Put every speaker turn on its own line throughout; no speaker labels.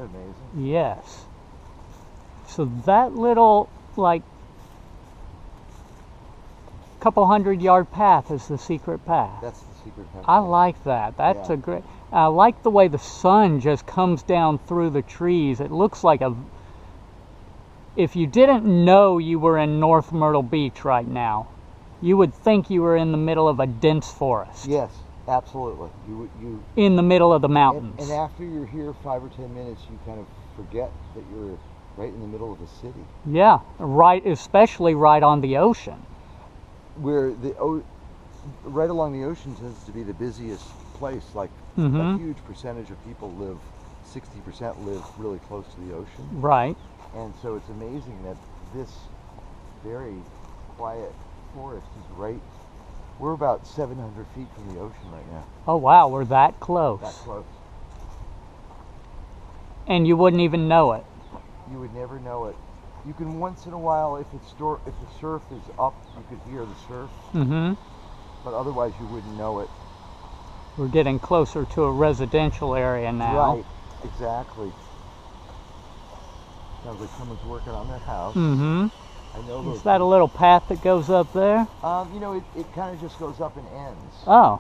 amazing?
Yes. So that little, like, couple 100-yard path is the secret path.
That's the secret path.
I like that. That's
Yeah.
a great. I like the way the sun just comes down through the trees. It looks like a. If you didn't know you were in North Myrtle Beach right now, you would think you were in the middle of a dense forest.
Yes, absolutely. You
in the middle of the mountains.
and after you're here 5 or 10 minutes, you kind of forget that you're right in the middle of a city.
Yeah, right. Especially right on the ocean.
Where right along the ocean tends to be the busiest place. Like a huge percentage of people live, 60% live really close to the ocean.
Right.
And so it's amazing that this very quiet forest is right. We're about 700 feet from the ocean right now.
Oh wow, we're that close.
That close.
And you wouldn't even know it.
You would never know it. You can once in a while, if the surf is up, you could hear the surf.
Mm-hmm.
But otherwise, you wouldn't know it.
We're getting closer to a residential area now.
Right, exactly. Sounds like someone's working on their house.
Mm-hmm.
I know.
Is that a little path that goes up there?
You know, it kind of just goes up and ends.
Oh.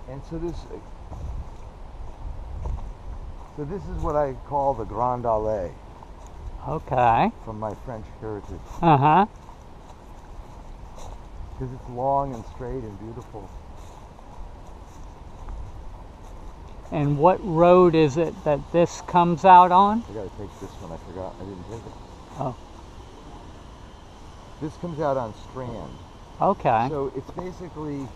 And so this is what I call the Grande Allée.
Okay.
From my French heritage.
Uh-huh.
Because it's long and straight and beautiful.
And what road is it that this comes out on?
I gotta take this one, I forgot, I didn't take it.
Oh.
This comes out on Strand.
Okay.
So it's basically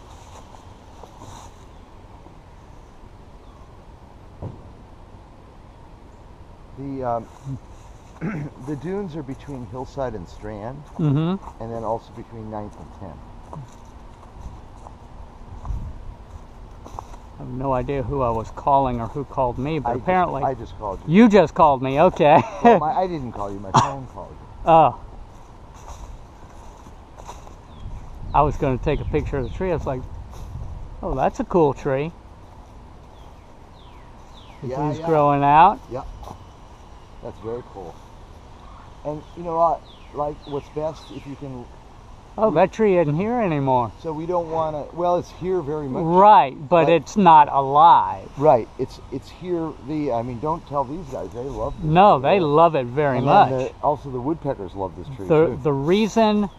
the dunes are between Hillside and Strand, and then also between 9th and 10th.
I have no idea who I was calling or who called me, but apparently...
I just called you.
You just called me, okay.
Well, I didn't call you, my phone called you.
Oh. I was going to take a picture of the tree. I was like, oh, that's a cool tree. The tree's growing out.
Yeah. That's very cool. And you know, like what's best if you can...
Oh, that tree isn't here anymore.
So we don't want to... Well, it's here very much.
Right, but it's not alive.
Right. It's here. I mean, don't tell these guys. They love this.
No, they love it very much.
Also, the woodpeckers love this tree,
The reason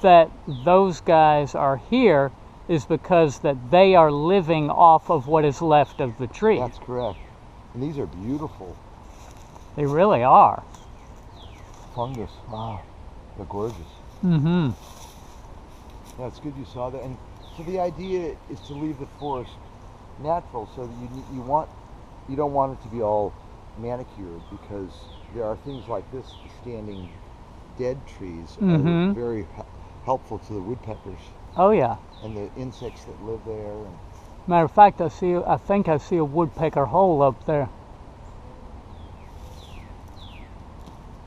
that those guys are here is because that they are living off of what is left of the tree.
That's correct. And these are beautiful.
They really are.
Fungus. Wow. They're gorgeous.
Mm-hmm.
Yeah, it's good you saw that. And so the idea is to leave the forest natural, so that you don't want it to be all manicured, because there are things like this, standing dead trees, are very helpful to the woodpeckers.
Oh yeah.
And the insects that live there. And
matter of fact, I think I see a woodpecker hole up there.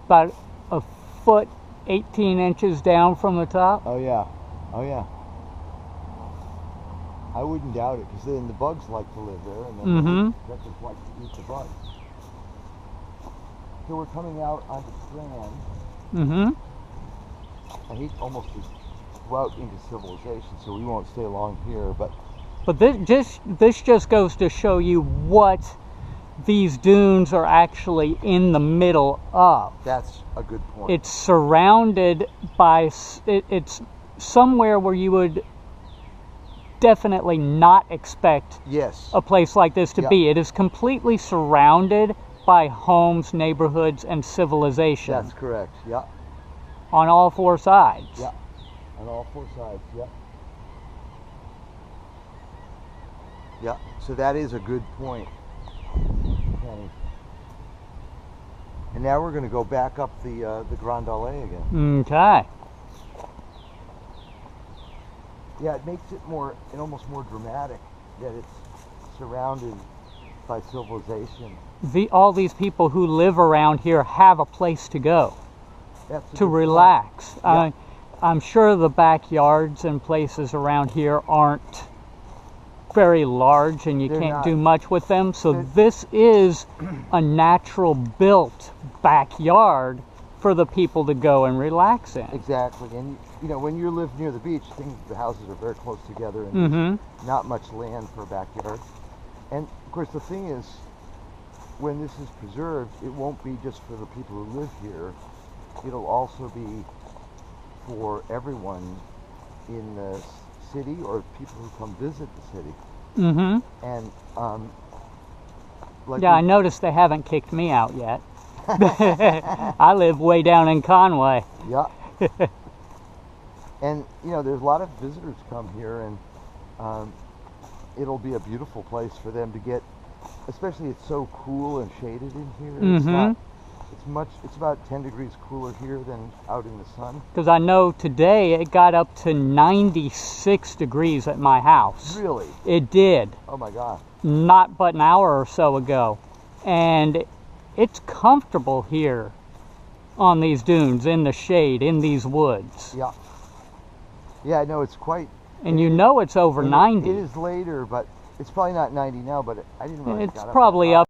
About a foot, 18 inches down from the top.
Oh yeah. Oh yeah. I wouldn't doubt it, because then the bugs like to live there, and then the woodpeckers like to eat the bugs. So we're coming out onto Strand. I hate almost to go out into civilization, so we won't stay long here, but
this just goes to show you what these dunes are actually in the middle of.
That's a good point.
It's surrounded by, it's somewhere where you would definitely not expect a place like this to be. It is completely surrounded by homes, neighborhoods, and civilization.
That's correct, yeah.
On all four sides.
Yeah, on all four sides, yeah. Yeah, so that is a good point, Kenny. And now we're going to go back up the Grande Allée again.
Okay.
Yeah, it makes it almost more dramatic that it's surrounded by civilization.
All these people who live around here have a place to go, to relax. I'm sure the backyards and places around here aren't very large and you can't do much with them. So this is a natural built backyard for the people to go and relax in.
Exactly. And you know, when you live near the beach, the houses are very close together and there's not much land for a backyard. And of course the thing is, when this is preserved, it won't be just for the people who live here. It'll also be for everyone in the city or people who come visit the city. And like
I noticed they haven't kicked me out yet. I live way down in Conway.
Yeah. And you know, there's a lot of visitors come here, and it'll be a beautiful place for them to get, especially it's so cool and shaded in here. It's about 10 degrees cooler here than out in the sun.
Because I know today it got up to 96 degrees at my house.
Really?
It did.
Oh my God.
Not but an hour or so ago. And it's comfortable here on these dunes, in the shade, in these woods.
Yeah. Yeah, I know, it's quite...
And you know it's over 90.
It is later, but it's probably not 90 now, but I didn't really...
It's probably up